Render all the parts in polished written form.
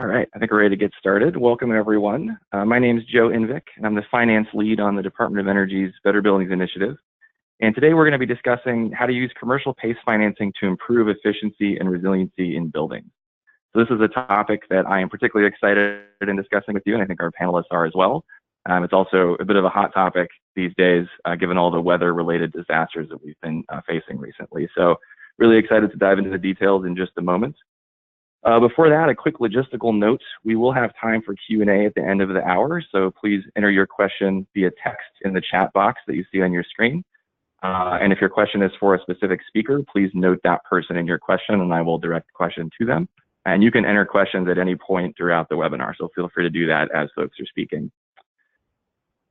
All right, I think we're ready to get started. Welcome, everyone. My name is Joe Invick, and I'm the finance lead on the Department of Energy's Better Buildings initiative. And today we're going to be discussing how to use commercial PACE financing to improve efficiency and resiliency in buildings. So this is a topic that I am particularly excited in discussing with you, and I think our panelists are as well. It's also a bit of a hot topic these days, given all the weather-related disasters that we've been facing recently. So really excited to dive into the details in just a moment. Before that, a quick logistical note. We will have time for Q&A at the end of the hour, so please enter your question via text in the chat box that you see on your screen. And if your question is for a specific speaker, please note that person in your question, and I will direct the question to them. And you can enter questions at any point throughout the webinar, so feel free to do that as folks are speaking.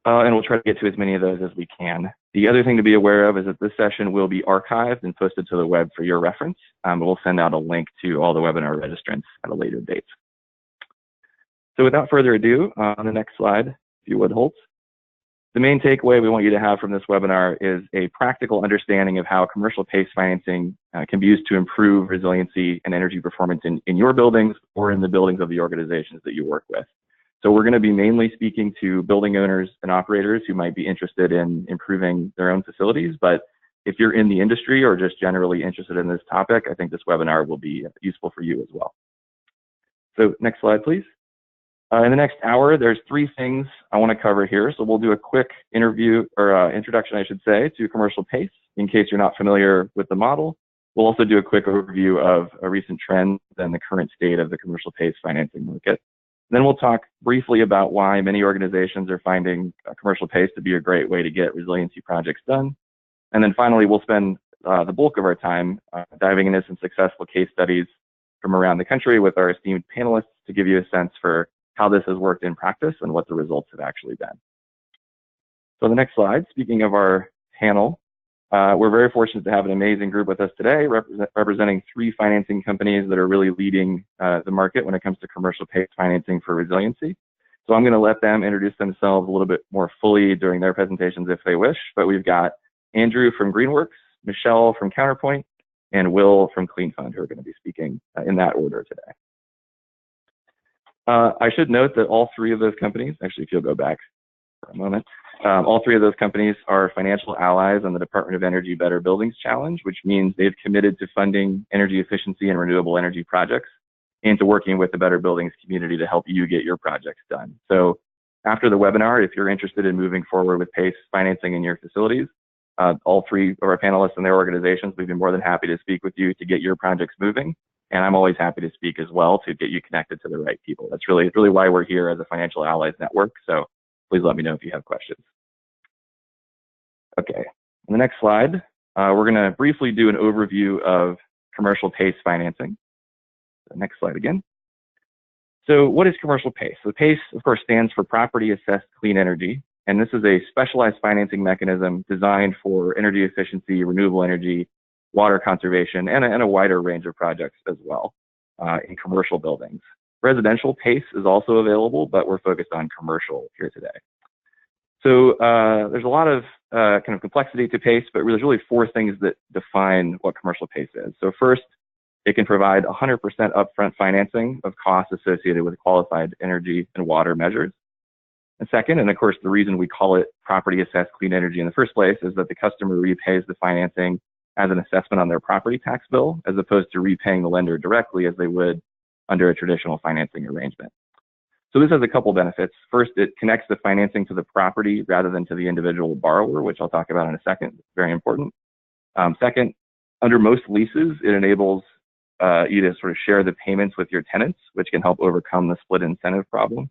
And we'll try to get to as many of those as we can. The other thing to be aware of is that this session will be archived and posted to the web for your reference. We'll send out a link to all the webinar registrants at a later date. So without further ado, on the next slide, if you would, Holtz. The main takeaway we want you to have from this webinar is a practical understanding of how commercial PACE financing can be used to improve resiliency and energy performance in your buildings or in the buildings of the organizations that you work with. So we're going to be mainly speaking to building owners and operators who might be interested in improving their own facilities. But if you're in the industry or just generally interested in this topic, I think this webinar will be useful for you as well. So next slide, please. In the next hour, there's three things I want to cover here. So we'll do a quick introduction, I should say, to commercial PACE in case you're not familiar with the model. We'll also do a quick overview of a recent trend and the current state of the commercial PACE financing market. Then we'll talk briefly about why many organizations are finding commercial PACE to be a great way to get resiliency projects done. And then finally, we'll spend the bulk of our time diving into some successful case studies from around the country with our esteemed panelists to give you a sense for how this has worked in practice and what the results have actually been. So the next slide, speaking of our panel, we're very fortunate to have an amazing group with us today, representing three financing companies that are really leading the market when it comes to commercial PACE financing for resiliency. So I'm going to let them introduce themselves a little bit more fully during their presentations if they wish, but we've got Andrew from Greenworks, Michelle from Counterpoint, and Will from CleanFund who are going to be speaking in that order today. I should note that all three of those companies, actually if you'll go back for a moment, all three of those companies are financial allies on the Department of Energy Better Buildings Challenge, which means they've committed to funding energy efficiency and renewable energy projects and to working with the Better Buildings community to help you get your projects done. So after the webinar, if you're interested in moving forward with PACE financing in your facilities, all three of our panelists and their organizations, we'd be more than happy to speak with you to get your projects moving. And I'm always happy to speak as well to get you connected to the right people. That's really why we're here as a Financial Allies Network. So please let me know if you have questions. Okay, on the next slide, we're going to briefly do an overview of commercial PACE financing. The next slide again. So what is commercial PACE? So PACE, of course, stands for Property Assessed Clean Energy. And this is a specialized financing mechanism designed for energy efficiency, renewable energy, water conservation, and a wider range of projects as well in commercial buildings. Residential PACE is also available, but we're focused on commercial here today. So there's a lot of kind of complexity to PACE, but there's really four things that define what commercial PACE is. So first, it can provide 100% upfront financing of costs associated with qualified energy and water measures. And second, and of course the reason we call it Property Assessed Clean Energy in the first place is that the customer repays the financing as an assessment on their property tax bill, as opposed to repaying the lender directly as they would under a traditional financing arrangement. So this has a couple benefits. First, it connects the financing to the property rather than to the individual borrower, which I'll talk about in a second. It's very important. Second, under most leases, it enables you to sort of share the payments with your tenants, which can help overcome the split incentive problem.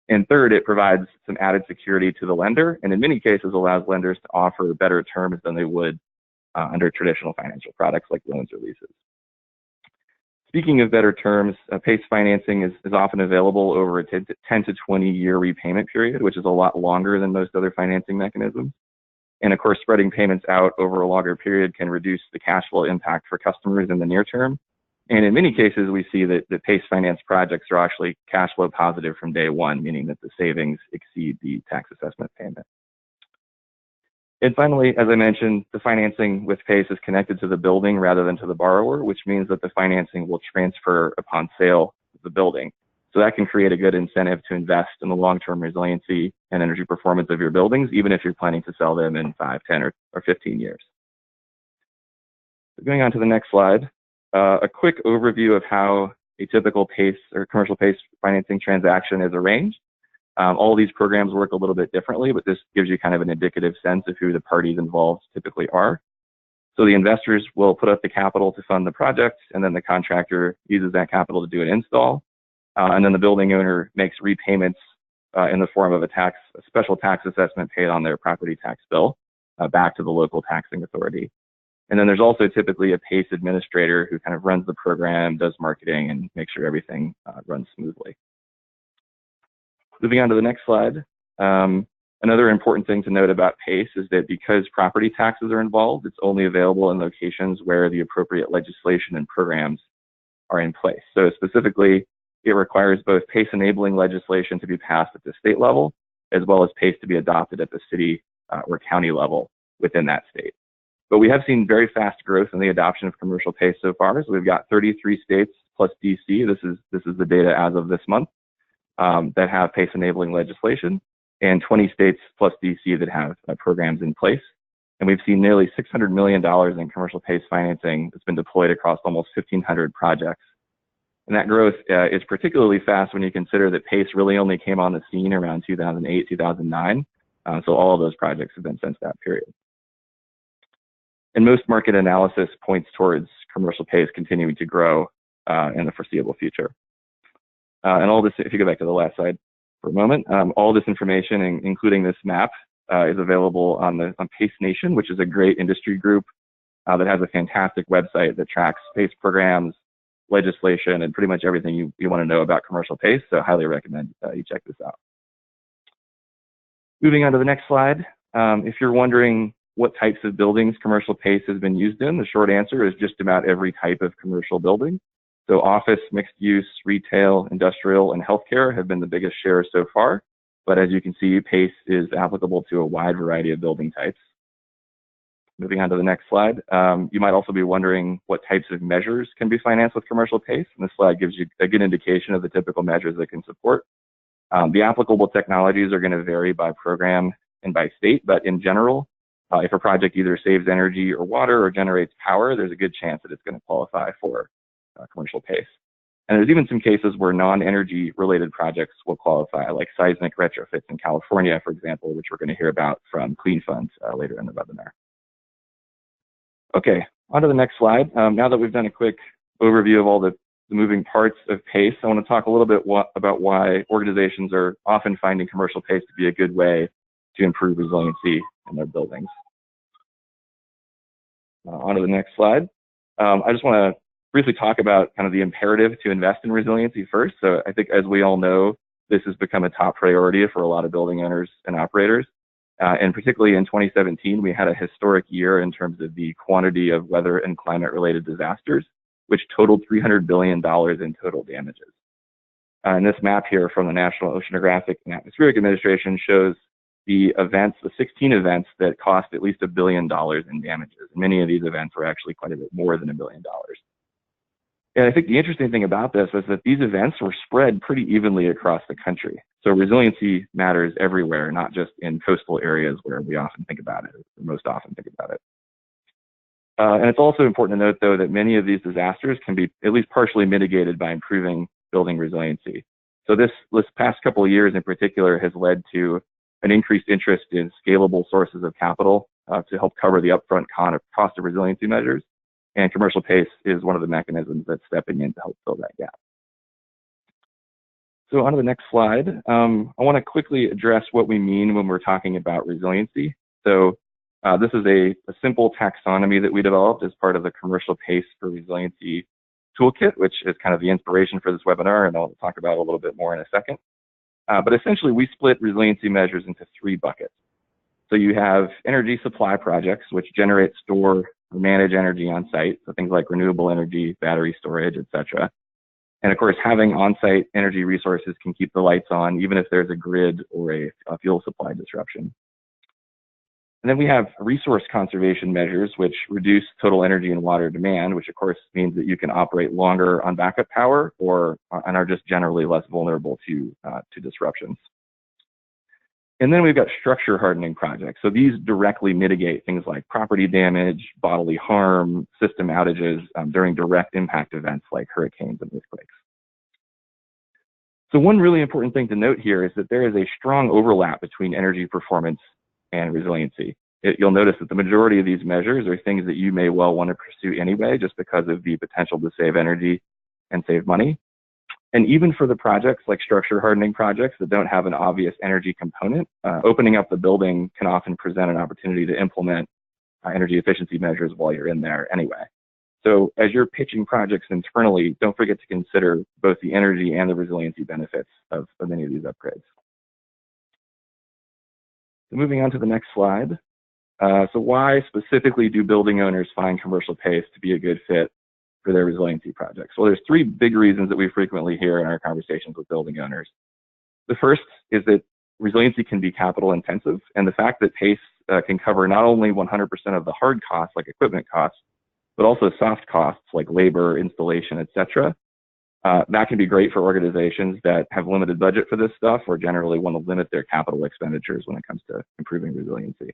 And third, it provides some added security to the lender, and in many cases allows lenders to offer better terms than they would under traditional financial products like loans or leases. Speaking of better terms, PACE financing is often available over a 10 to 20 year repayment period, which is a lot longer than most other financing mechanisms. And of course, spreading payments out over a longer period can reduce the cash flow impact for customers in the near term. And in many cases, we see that the PACE finance projects are actually cash flow positive from day one, meaning that the savings exceed the tax assessment payment. And finally, as I mentioned, the financing with PACE is connected to the building rather than to the borrower, which means that the financing will transfer upon sale of the building. So that can create a good incentive to invest in the long-term resiliency and energy performance of your buildings, even if you're planning to sell them in 5, 10, or 15 years. So going on to the next slide, a quick overview of how a typical PACE or commercial PACE financing transaction is arranged. All these programs work a little bit differently, but this gives you kind of an indicative sense of who the parties involved typically are. So the investors will put up the capital to fund the project, and then the contractor uses that capital to do an install. And then the building owner makes repayments in the form of a special tax assessment paid on their property tax bill back to the local taxing authority. And then there's also typically a PACE administrator who kind of runs the program, does marketing, and makes sure everything runs smoothly. Moving on to the next slide. Another important thing to note about PACE is that because property taxes are involved, it's only available in locations where the appropriate legislation and programs are in place. So specifically, it requires both PACE enabling legislation to be passed at the state level, as well as PACE to be adopted at the city or county level within that state. But we have seen very fast growth in the adoption of commercial PACE so far. So we've got 33 states plus DC. This is the data as of this month that have PACE enabling legislation, and 20 states plus DC that have programs in place. And we've seen nearly $600 million in commercial PACE financing that's been deployed across almost 1,500 projects. And that growth is particularly fast when you consider that PACE really only came on the scene around 2008, 2009. So all of those projects have been since that period. And most market analysis points towards commercial PACE continuing to grow in the foreseeable future. And all this, if you go back to the last slide for a moment, all this information, including this map, is available on PACENation, which is a great industry group that has a fantastic website that tracks PACE programs, legislation, and pretty much everything you want to know about commercial PACE. So I highly recommend you check this out. Moving on to the next slide. If you're wondering what types of buildings commercial PACE has been used in, the short answer is just about every type of commercial building. So office, mixed use, retail, industrial, and healthcare have been the biggest shares so far. But as you can see, PACE is applicable to a wide variety of building types. Moving on to the next slide. You might also be wondering what types of measures can be financed with commercial PACE. And this slide gives you a good indication of the typical measures that can support. The applicable technologies are going to vary by program and by state, but in general, if a project either saves energy or water or generates power, there's a good chance that it's going to qualify for commercial PACE. And there's even some cases where non-energy related projects will qualify, like seismic retrofits in California, for example, which we're going to hear about from Clean Funds later in the webinar. Okay, on to the next slide. Now that we've done a quick overview of all the moving parts of PACE, I want to talk a little bit about why organizations are often finding commercial PACE to be a good way to improve resiliency in their buildings. On to the next slide. I just want to briefly talk about kind of the imperative to invest in resiliency first. So I think, as we all know, this has become a top priority for a lot of building owners and operators. And particularly in 2017, we had a historic year in terms of the quantity of weather and climate-related disasters, which totaled $300 billion in total damages. And this map here from the National Oceanographic and Atmospheric Administration shows the events, the 16 events that cost at least $1 billion in damages. Many of these events were actually quite a bit more than $1 billion. And I think the interesting thing about this was that these events were spread pretty evenly across the country. So resiliency matters everywhere, not just in coastal areas where we often think about it, or most often think about it. And it's also important to note, though, that many of these disasters can be at least partially mitigated by improving building resiliency. So this past couple of years in particular has led to an increased interest in scalable sources of capital to help cover the upfront cost of resiliency measures. And commercial PACE is one of the mechanisms that's stepping in to help fill that gap. So on to the next slide. I want to quickly address what we mean when we're talking about resiliency. So this is a simple taxonomy that we developed as part of the Commercial PACE for Resiliency Toolkit, which is kind of the inspiration for this webinar, and I'll talk about a little bit more in a second. But essentially, we split resiliency measures into 3 buckets. So you have energy supply projects, which generate, store, or manage energy on site, so things like renewable energy, battery storage, etc. And of course, having on-site energy resources can keep the lights on, even if there's a grid or a fuel supply disruption. And then we have resource conservation measures, which reduce total energy and water demand, which of course means that you can operate longer on backup power and are just generally less vulnerable to disruptions. And then we've got structure hardening projects. So these directly mitigate things like property damage, bodily harm, system outages during direct impact events like hurricanes and earthquakes. So one really important thing to note here is that there is a strong overlap between energy performance and resiliency. You'll notice that the majority of these measures are things that you may well want to pursue anyway, just because of the potential to save energy and save money. And even for the projects like structure hardening projects that don't have an obvious energy component, opening up the building can often present an opportunity to implement energy efficiency measures while you're in there anyway. So as you're pitching projects internally, don't forget to consider both the energy and the resiliency benefits of many of these upgrades. So moving on to the next slide. So why specifically do building owners find commercial PACE to be a good fit for their resiliency projects? Well, there's three big reasons that we frequently hear in our conversations with building owners. The first is that resiliency can be capital intensive, and the fact that PACE can cover not only 100% of the hard costs like equipment costs, but also soft costs like labor, installation, etc. That can be great for organizations that have limited budget for this stuff or generally want to limit their capital expenditures when it comes to improving resiliency.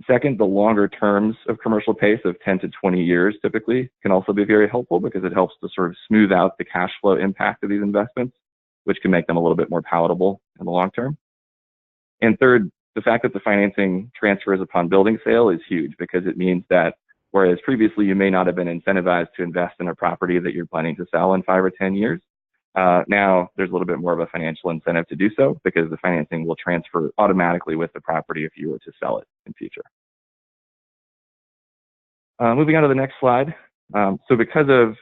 Second, the longer terms of commercial PACE of 10 to 20 years typically can also be very helpful because it helps to sort of smooth out the cash flow impact of these investments, which can make them a little bit more palatable in the long term. And third, the fact that the financing transfers upon building sale is huge because it means that whereas previously you may not have been incentivized to invest in a property that you're planning to sell in 5 or 10 years, now there's a little bit more of a financial incentive to do so because the financing will transfer automatically with the property if you were to sell it in future. Moving on to the next slide. So because of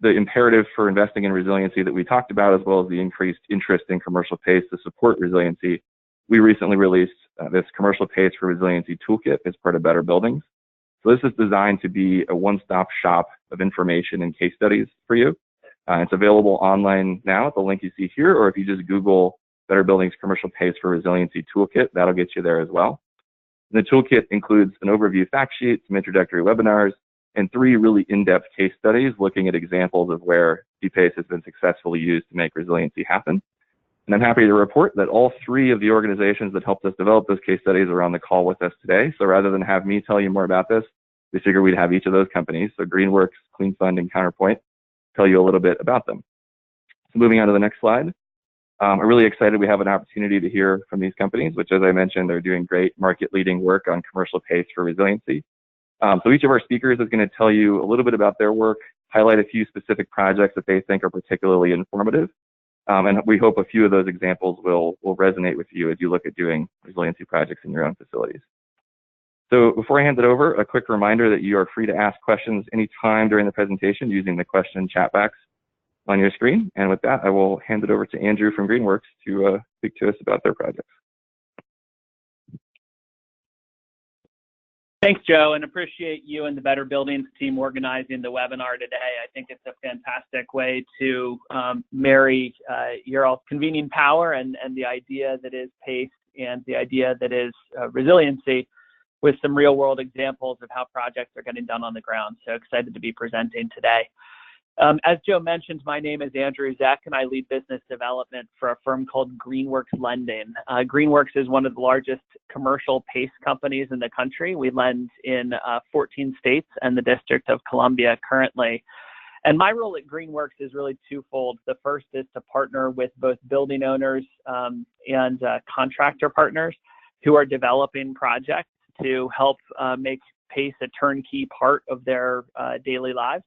the imperative for investing in resiliency that we talked about, as well as the increased interest in commercial PACE to support resiliency, we recently released this Commercial PACE for Resiliency Toolkit as part of Better Buildings. So this is designed to be a one-stop shop of information and case studies for you. It's available online now at the link you see here, or if you just Google Better Buildings Commercial PACE for Resiliency Toolkit, that'll get you there as well. And the toolkit includes an overview fact sheet, some introductory webinars, and 3 really in-depth case studies looking at examples of where CPACE has been successfully used to make resiliency happen. And I'm happy to report that all 3 of the organizations that helped us develop those case studies are on the call with us today. So rather than have me tell you more about this, we figured we'd have each of those companies, so Greenworks, Clean Fund, and Counterpoint, tell you a little bit about them. So moving on to the next slide. I'm really excited we have an opportunity to hear from these companies, which, as I mentioned, they're doing great market-leading work on commercial PACE for resiliency. So each of our speakers is going to tell you a little bit about their work, highlight a few specific projects that they think are particularly informative, and we hope a few of those examples will resonate with you as you look at doing resiliency projects in your own facilities. So before I hand it over, a quick reminder that you are free to ask questions anytime during the presentation using the question chat box on your screen. And with that, I will hand it over to Andrew from Greenworks to speak to us about their projects. Thanks, Joe, and appreciate you and the Better Buildings team organizing the webinar today. I think it's a fantastic way to marry your all's convening power and the idea that is PACE and the idea that is resiliency with some real world examples of how projects are getting done on the ground. So excited to be presenting today. As Joe mentioned, my name is Andrew Zeck, and I lead business development for a firm called Greenworks Lending. Greenworks is one of the largest commercial PACE companies in the country. We lend in 14 states and the District of Columbia currently. And my role at Greenworks is really twofold. The first is to partner with both building owners and contractor partners who are developing projects to help make PACE a turnkey part of their daily lives.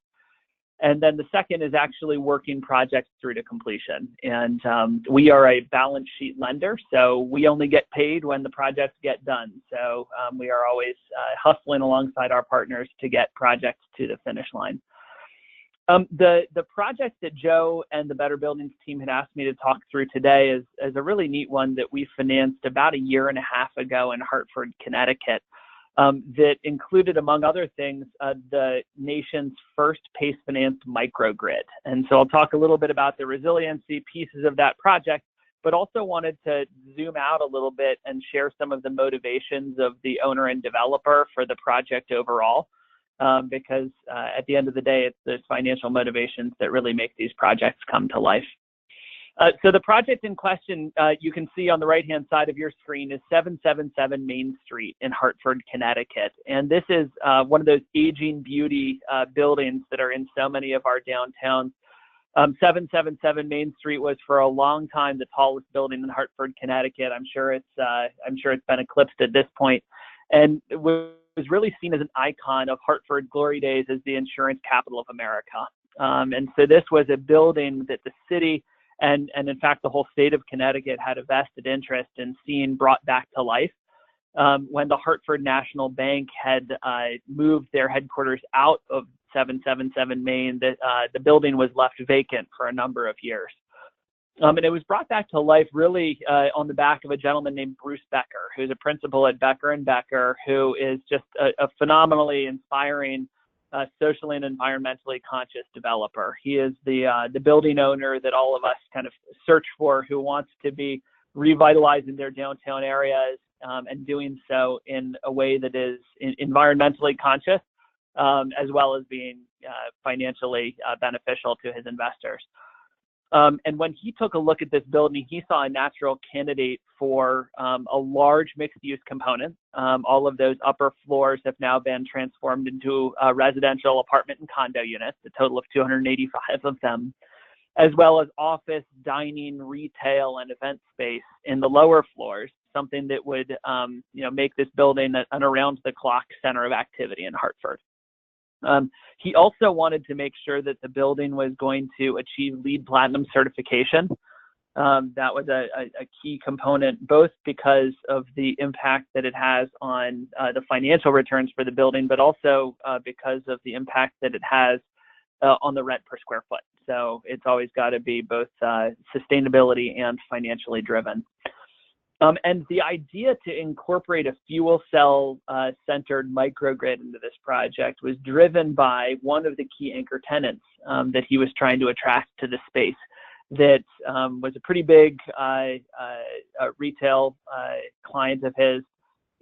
And then the second is actually working projects through to completion. And we are a balance sheet lender, so we only get paid when the projects get done. So we are always hustling alongside our partners to get projects to the finish line. The project that Joe and the Better Buildings team had asked me to talk through today is a really neat one that we financed about 1.5 years ago in Hartford, Connecticut. That included, among other things, the nation's first PACE-financed microgrid. And so I'll talk a little bit about the resiliency pieces of that project, but also wanted to zoom out a little bit and share some of the motivations of the owner and developer for the project overall, because at the end of the day, it's the financial motivations that really make these projects come to life. So the project in question, you can see on the right-hand side of your screen, is 777 Main Street in Hartford, Connecticut. And this is one of those aging beauty buildings that are in so many of our downtowns. 777 Main Street was for a long time the tallest building in Hartford, Connecticut. I'm sure it's been eclipsed at this point, and it was really seen as an icon of Hartford glory days as the insurance capital of America. And so this was a building that the city and in fact the whole state of Connecticut had a vested interest in seeing brought back to life. When the Hartford National Bank had moved their headquarters out of 777 Main, the building was left vacant for a number of years. And it was brought back to life really on the back of a gentleman named Bruce Becker, who's a principal at Becker & Becker, who is just a phenomenally inspiring socially and environmentally conscious developer. He is the building owner that all of us kind of search for, who wants to be revitalizing their downtown areas and doing so in a way that is environmentally conscious, as well as being financially beneficial to his investors. And when he took a look at this building, he saw a natural candidate for a large mixed-use component. All of those upper floors have now been transformed into residential apartment and condo units, a total of 285 of them, as well as office, dining, retail, and event space in the lower floors, something that would make this building an around-the-clock center of activity in Hartford. He also wanted to make sure that the building was going to achieve LEED Platinum certification. That was a key component, both because of the impact that it has on the financial returns for the building, but also because of the impact that it has on the rent per square foot. So it's always got to be both sustainability and financially driven. And the idea to incorporate a fuel cell centered microgrid into this project was driven by one of the key anchor tenants that he was trying to attract to the space, that was a pretty big retail client of his,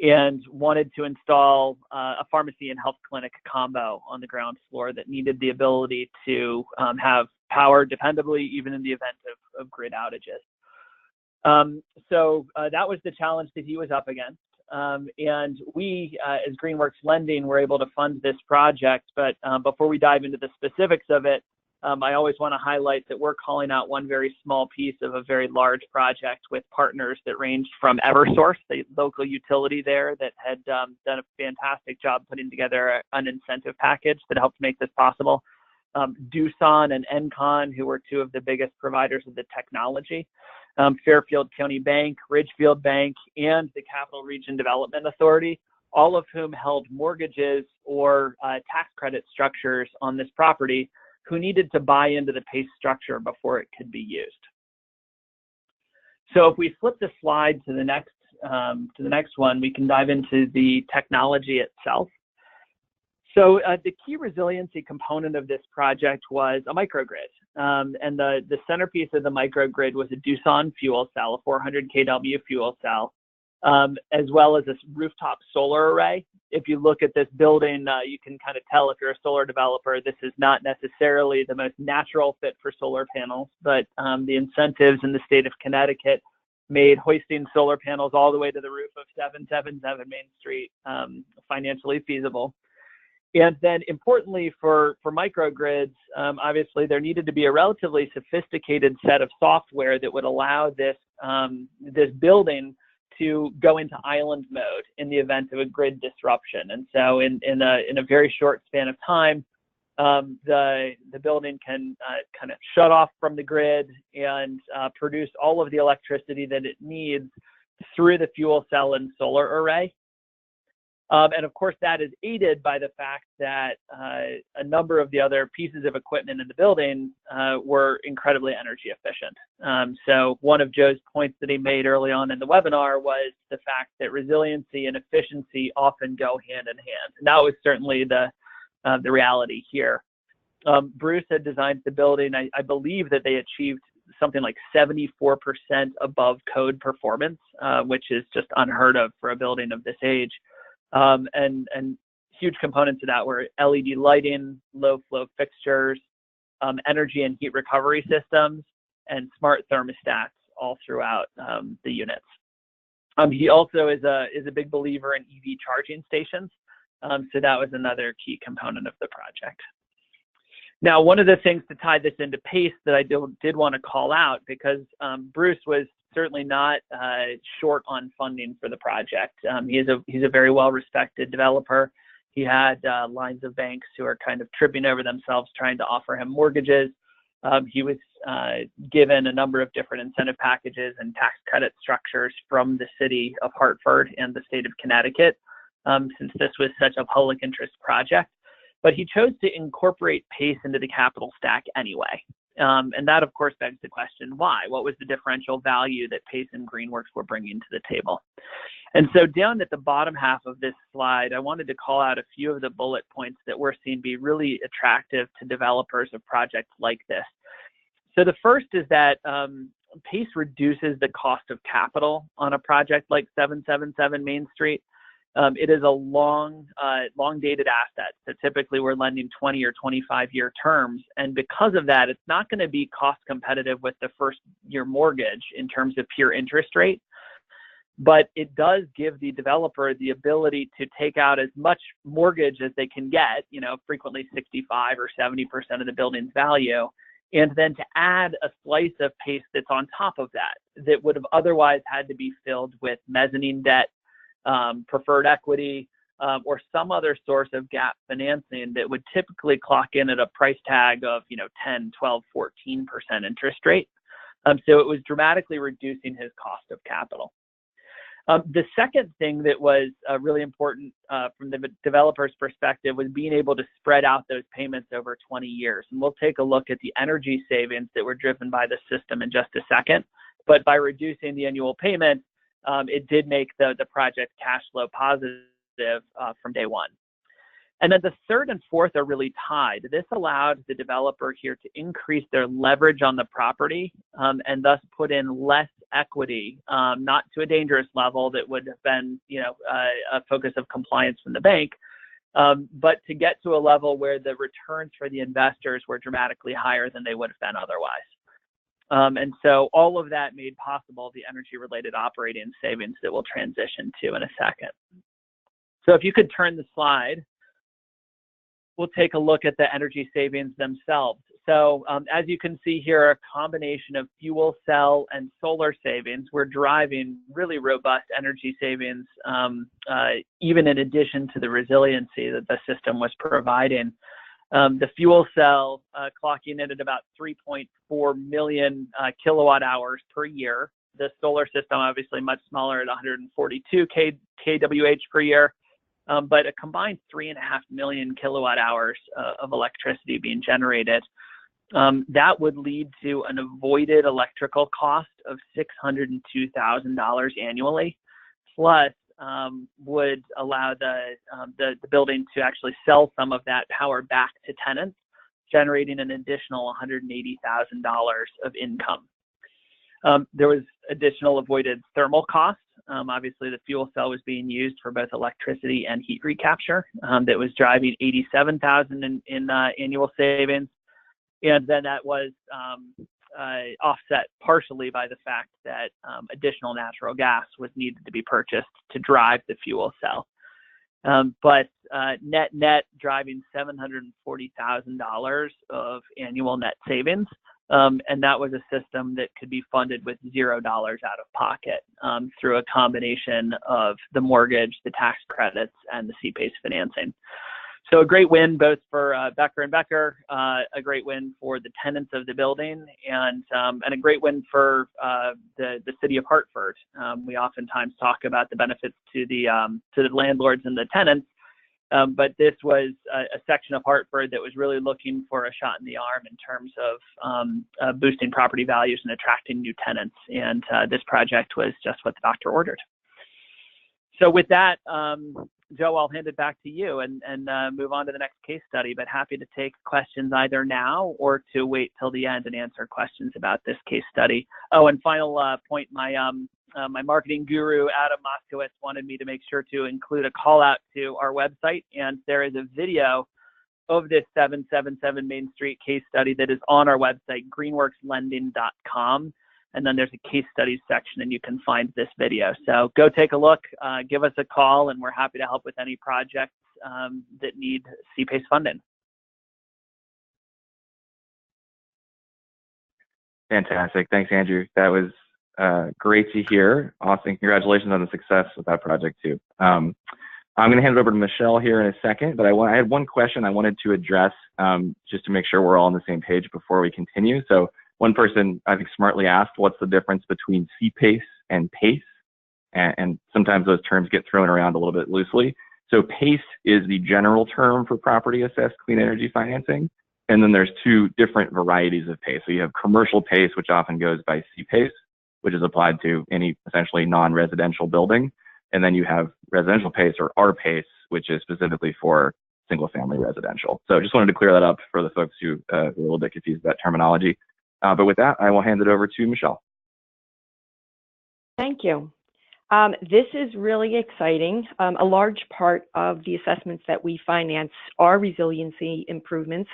and wanted to install a pharmacy and health clinic combo on the ground floor that needed the ability to have power dependably, even in the event of grid outages. So that was the challenge that he was up against. And we, as Greenworks Lending, were able to fund this project. But before we dive into the specifics of it, I always want to highlight that we're calling out one very small piece of a very large project with partners that ranged from Eversource, the local utility there that had done a fantastic job putting together an incentive package that helped make this possible. Doosan and Encon, who were two of the biggest providers of the technology. Fairfield County Bank, Ridgefield Bank, and the Capital Region Development Authority, all of whom held mortgages or tax credit structures on this property, who needed to buy into the PACE structure before it could be used. So if we flip the slide to the next one, we can dive into the technology itself. So the key resiliency component of this project was a microgrid. And the centerpiece of the microgrid was a Doosan fuel cell, a 400 kW fuel cell, as well as this rooftop solar array. If you look at this building, you can kind of tell if you're a solar developer, this is not necessarily the most natural fit for solar panels, but the incentives in the state of Connecticut made hoisting solar panels all the way to the roof of 777 Main Street financially feasible. And then importantly for microgrids, obviously there needed to be a relatively sophisticated set of software that would allow this building to go into island mode in the event of a grid disruption. And so in a very short span of time, the building can kind of shut off from the grid and produce all of the electricity that it needs through the fuel cell and solar array. And of course, that is aided by the fact that a number of the other pieces of equipment in the building were incredibly energy efficient. So one of Joe's points that he made early on in the webinar was the fact that resiliency and efficiency often go hand in hand. And that was certainly the reality here. Bruce had designed the building. I believe that they achieved something like 74% above code performance, which is just unheard of for a building of this age. And huge components of that were LED lighting, low flow fixtures, energy and heat recovery systems, and smart thermostats all throughout the units. He also is a big believer in EV charging stations, so that was another key component of the project. Now, one of the things to tie this into PACE that I did want to call out, because Bruce was certainly not short on funding for the project. He's a very well-respected developer. He had lines of banks who are kind of tripping over themselves trying to offer him mortgages. He was given a number of different incentive packages and tax credit structures from the city of Hartford and the state of Connecticut, since this was such a public interest project. But he chose to incorporate PACE into the capital stack anyway. And that, of course, begs the question, why? What was the differential value that PACE and Greenworks were bringing to the table? And so down at the bottom half of this slide, I wanted to call out a few of the bullet points that we're seeing be really attractive to developers of projects like this. So the first is that PACE reduces the cost of capital on a project like 777 Main Street. It is a long-dated asset. So typically we're lending 20 or 25-year terms. And because of that, it's not going to be cost competitive with the first-year mortgage in terms of pure interest rate. But it does give the developer the ability to take out as much mortgage as they can get, frequently 65 or 70% of the building's value, and then to add a slice of PACE that's on top of that would have otherwise had to be filled with mezzanine debt, preferred equity, or some other source of gap financing that would typically clock in at a price tag of 10, 12, 14% interest rate. So it was dramatically reducing his cost of capital. The second thing that was really important from the developer's perspective was being able to spread out those payments over 20 years. And we'll take a look at the energy savings that were driven by the system in just a second. But by reducing the annual payment, it did make the project cash flow positive from day one. And then the third and fourth are really tied. This allowed the developer here to increase their leverage on the property and thus put in less equity, not to a dangerous level that would have been, a focus of compliance from the bank, but to get to a level where the returns for the investors were dramatically higher than they would have been otherwise. And so all of that made possible the energy-related operating savings that we'll transition to in a second. So if you could turn the slide, we'll take a look at the energy savings themselves. So as you can see here, a combination of fuel cell and solar savings, we're driving really robust energy savings, even in addition to the resiliency that the system was providing. The fuel cell clocking in at about 3.4 million kilowatt hours per year. The solar system obviously much smaller at 142 kWh per year. But a combined 3.5 million kilowatt hours of electricity being generated. That would lead to an avoided electrical cost of $602,000 annually, plus would allow the building to actually sell some of that power back to tenants, generating an additional $180,000 of income. There was additional avoided thermal costs. Obviously, the fuel cell was being used for both electricity and heat recapture. That was driving $87,000 in annual savings, and then that was offset partially by the fact that additional natural gas was needed to be purchased to drive the fuel cell. But net driving $740,000 of annual net savings. And that was a system that could be funded with $0 out of pocket through a combination of the mortgage, the tax credits, and the CPACE financing. So a great win both for Becker and Becker, a great win for the tenants of the building, and a great win for the city of Hartford. We oftentimes talk about the benefits to the landlords and the tenants. But this was a section of Hartford that was really looking for a shot in the arm in terms of boosting property values and attracting new tenants. And this project was just what the doctor ordered. So with that, Joe, I'll hand it back to you and move on to the next case study, but happy to take questions either now or to wait till the end and answer questions about this case study. Oh, and final point, my marketing guru, Adam Moskowitz, wanted me to make sure to include a call out to our website, and there is a video of this 777 Main Street case study that is on our website, greenworkslending.com. And then there's a case studies section and you can find this video. So go take a look, give us a call, and we're happy to help with any projects that need CPACE funding. Fantastic. Thanks, Andrew. That was great to hear. Awesome. Congratulations on the success with that project too. I'm going to hand it over to Michelle here in a second, but I had one question I wanted to address just to make sure we're all on the same page before we continue. So one person, I think, smartly asked, what's the difference between CPACE and PACE? And sometimes those terms get thrown around a little bit loosely. So PACE is the general term for property assessed clean energy financing. And then there's two different varieties of PACE. So you have commercial PACE, which often goes by CPACE, which is applied to any essentially non-residential building. And then you have residential PACE, or RPACE, which is specifically for single family residential. So just wanted to clear that up for the folks who are a little bit confused about terminology. But with that, I will hand it over to Michelle. Thank you. This is really exciting. A large part of the assessments that we finance are resiliency improvements,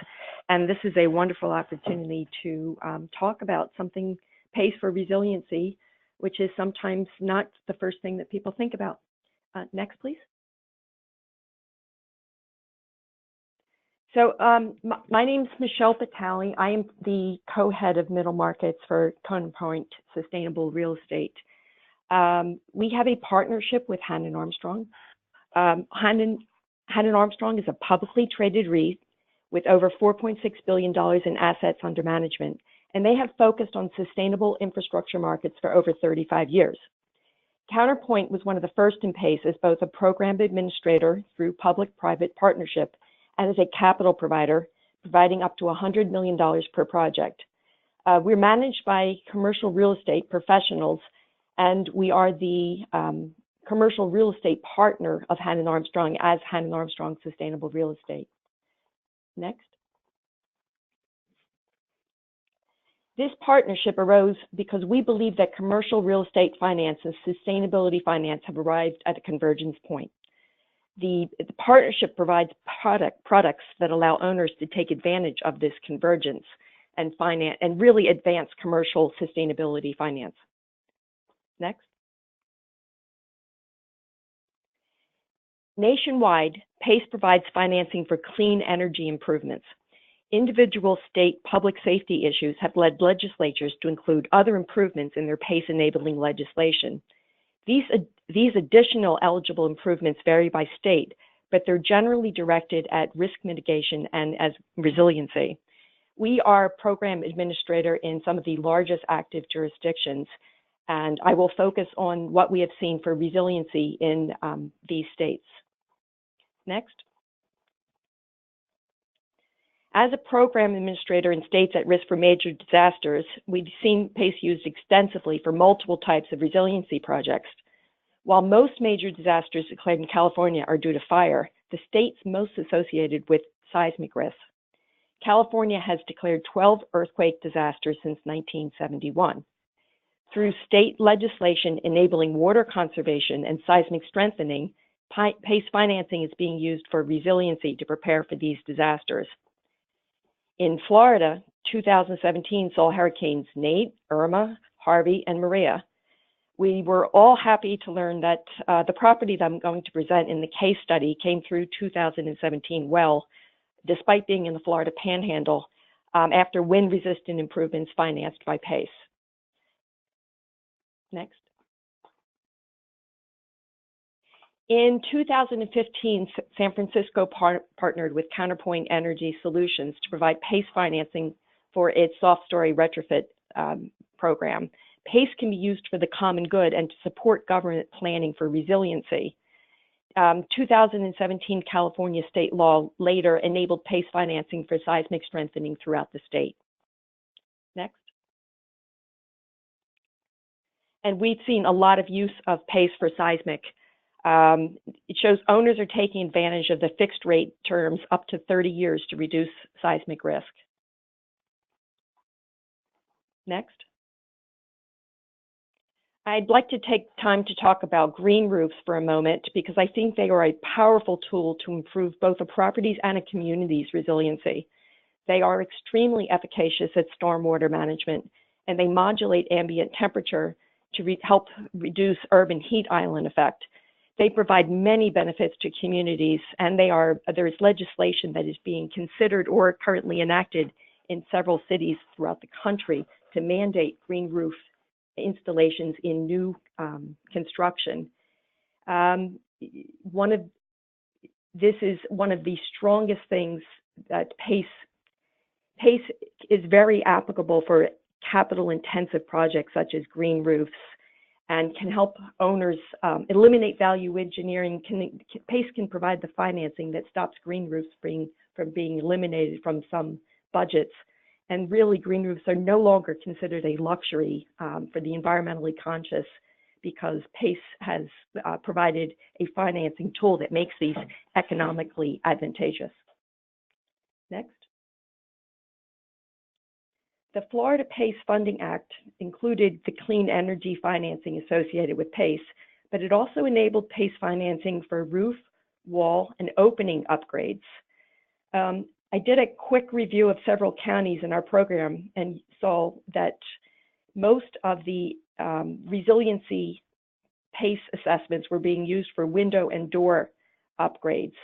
and this is a wonderful opportunity to talk about something PACE for resiliency, which is sometimes not the first thing that people think about. Next, please. So my name is Michelle Batali. I am the co-head of middle markets for Conepoint Sustainable Real Estate. We have a partnership with Hannon Armstrong. Hannon Armstrong is a publicly traded REIT with over $4.6 billion in assets under management, and they have focused on sustainable infrastructure markets for over 35 years. Counterpoint was one of the first in PACE as both a program administrator through public-private partnership and as a capital provider, providing up to $100 million per project. We're managed by commercial real estate professionals, and we are the commercial real estate partner of Hannon Armstrong as Hannon Armstrong Sustainable Real Estate. Next. This partnership arose because we believe that commercial real estate finance and sustainability finance have arrived at a convergence point. The partnership provides products that allow owners to take advantage of this convergence and finance and really advance commercial sustainability finance. Next. Nationwide, PACE provides financing for clean energy improvements. Individual state public safety issues have led legislatures to include other improvements in their PACE enabling legislation. These additional eligible improvements vary by state, but they're generally directed at risk mitigation and as resiliency. We are a program administrator in some of the largest active jurisdictions, and I will focus on what we have seen for resiliency in these states. Next. As a program administrator in states at risk for major disasters, we've seen PACE used extensively for multiple types of resiliency projects. While most major disasters declared in California are due to fire, the states most associated with seismic risk. California has declared 12 earthquake disasters since 1971. Through state legislation enabling water conservation and seismic strengthening, PACE financing is being used for resiliency to prepare for these disasters. In Florida, 2017 saw hurricanes Nate, Irma, Harvey, and Maria. We were all happy to learn that the property that I'm going to present in the case study came through 2017 well, despite being in the Florida Panhandle, after wind-resistant improvements financed by PACE. Next. In 2015, San Francisco partnered with Counterpoint Energy Solutions to provide PACE financing for its soft-story retrofit program. PACE can be used for the common good and to support government planning for resiliency. 2017 California state law later enabled PACE financing for seismic strengthening throughout the state. Next. And we've seen a lot of use of PACE for seismic. It shows owners are taking advantage of the fixed rate terms up to 30 years to reduce seismic risk. Next. I'd like to take time to talk about green roofs for a moment because I think they are a powerful tool to improve both a property's and a community's resiliency. They are extremely efficacious at stormwater management, and they modulate ambient temperature to help reduce urban heat island effect. They provide many benefits to communities, and there is legislation that is being considered or currently enacted in several cities throughout the country to mandate green roof installations in new construction. This is one of the strongest things that PACE is very applicable for capital-intensive projects such as green roofs, and can help owners eliminate value engineering. PACE can provide the financing that stops green roofs from being eliminated from some budgets. And really, green roofs are no longer considered a luxury for the environmentally conscious, because PACE has provided a financing tool that makes these economically advantageous. Next. The Florida PACE Funding Act included the clean energy financing associated with PACE, but it also enabled PACE financing for roof, wall, and opening upgrades. I did a quick review of several counties in our program and saw that most of the resiliency PACE assessments were being used for window and door upgrades.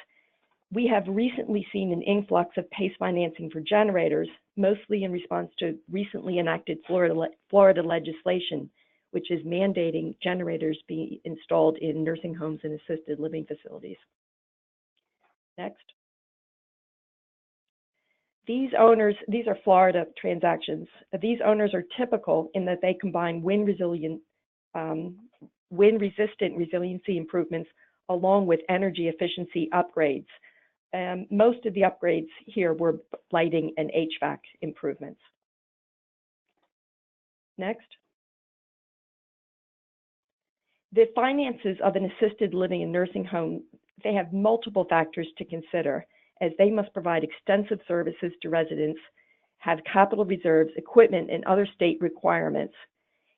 We have recently seen an influx of PACE financing for generators, mostly in response to recently enacted Florida legislation, which is mandating generators be installed in nursing homes and assisted living facilities. Next. These are Florida transactions. These owners are typical in that they combine wind-resistant resiliency improvements along with energy efficiency upgrades. Most of the upgrades here were lighting and HVAC improvements. Next. The finances of an assisted living and nursing home, they have multiple factors to consider, as they must provide extensive services to residents, have capital reserves, equipment, and other state requirements.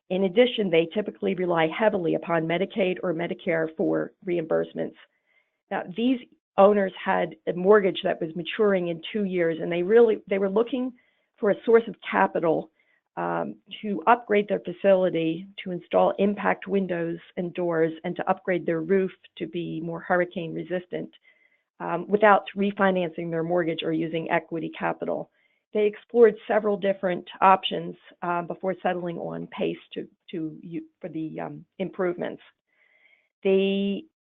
In addition, they typically rely heavily upon Medicaid or Medicare for reimbursements. Now, these owners had a mortgage that was maturing in 2 years, and they were looking for a source of capital to upgrade their facility, to install impact windows and doors, and to upgrade their roof to be more hurricane resistant, without refinancing their mortgage or using equity capital. They explored several different options before settling on PACE for the improvements.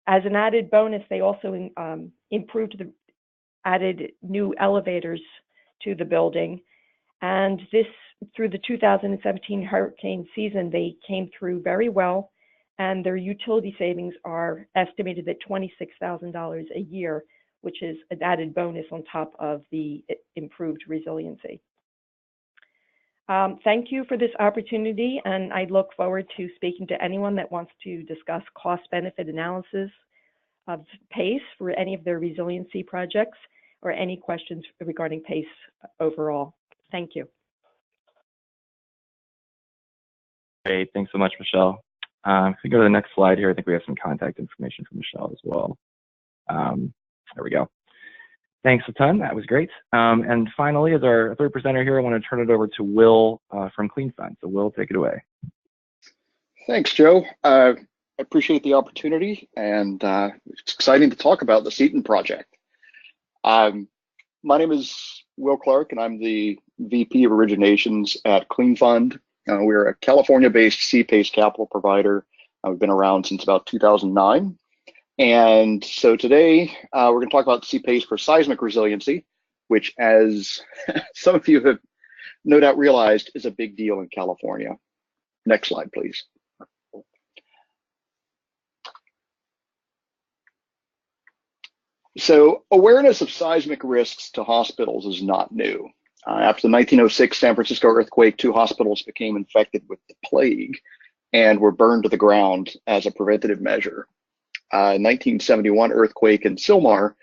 As an added bonus, they also added new elevators to the building. And through the 2017 hurricane season, they came through very well, and their utility savings are estimated at $26,000 a year, which is an added bonus on top of the improved resiliency. Thank you for this opportunity, and I look forward to speaking to anyone that wants to discuss cost-benefit analysis of PACE for any of their resiliency projects, or any questions regarding PACE overall. Thank you. Great, thanks so much, Michelle. If we go to the next slide here, I think we have some contact information from Michelle as well. There we go. Thanks a ton, that was great. And finally, as our third presenter here, I want to turn it over to Will from Clean Fund. So Will, take it away. Thanks, Joe. I appreciate the opportunity, and it's exciting to talk about the Seton project. My name is Will Clark, and I'm the VP of Originations at Clean Fund. We're a California-based CPACE capital provider. We've been around since about 2009. And so today, we're going to talk about CPACE for seismic resiliency, which, as some of you have no doubt realized, is a big deal in California. Next slide, please. So awareness of seismic risks to hospitals is not new. After the 1906 San Francisco earthquake, 2 hospitals became infected with the plague and were burned to the ground as a preventative measure. 1971 earthquake in Sylmar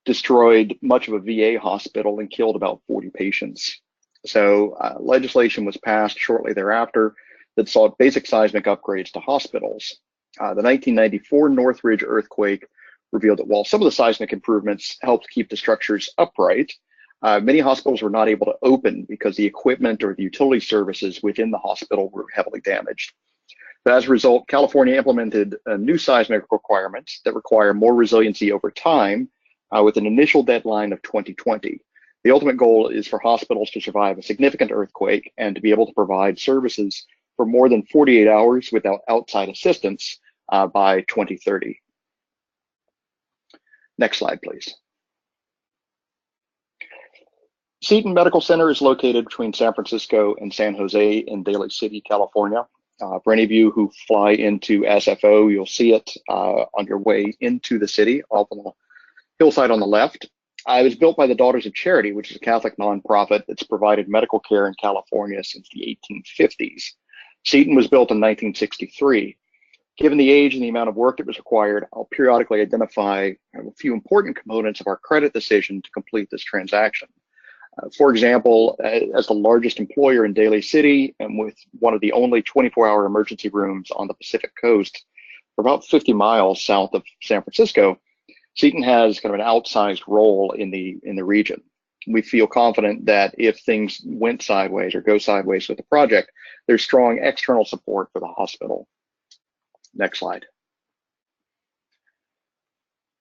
destroyed much of a VA hospital and killed about 40 patients. So legislation was passed shortly thereafter that sought basic seismic upgrades to hospitals. The 1994 Northridge earthquake revealed that while some of the seismic improvements helped keep the structures upright, many hospitals were not able to open because the equipment or the utility services within the hospital were heavily damaged. But as a result, California implemented new seismic requirements that require more resiliency over time with an initial deadline of 2020. The ultimate goal is for hospitals to survive a significant earthquake and to be able to provide services for more than 48 hours without outside assistance by 2030. Next slide, please. Seton Medical Center is located between San Francisco and San Jose in Daly City, California. For any of you who fly into SFO, you'll see it on your way into the city, off on the hillside on the left. It was built by the Daughters of Charity, which is a Catholic nonprofit that's provided medical care in California since the 1850s. Seton was built in 1963. Given the age and the amount of work that was required, I'll periodically identify a few important components of our credit decision to complete this transaction. For example, as the largest employer in Daly City and with one of the only 24-hour emergency rooms on the Pacific coast, for about 50 miles south of San Francisco, Seton has kind of an outsized role in the region. We feel confident that if things went sideways or go sideways with the project, there's strong external support for the hospital. Next slide.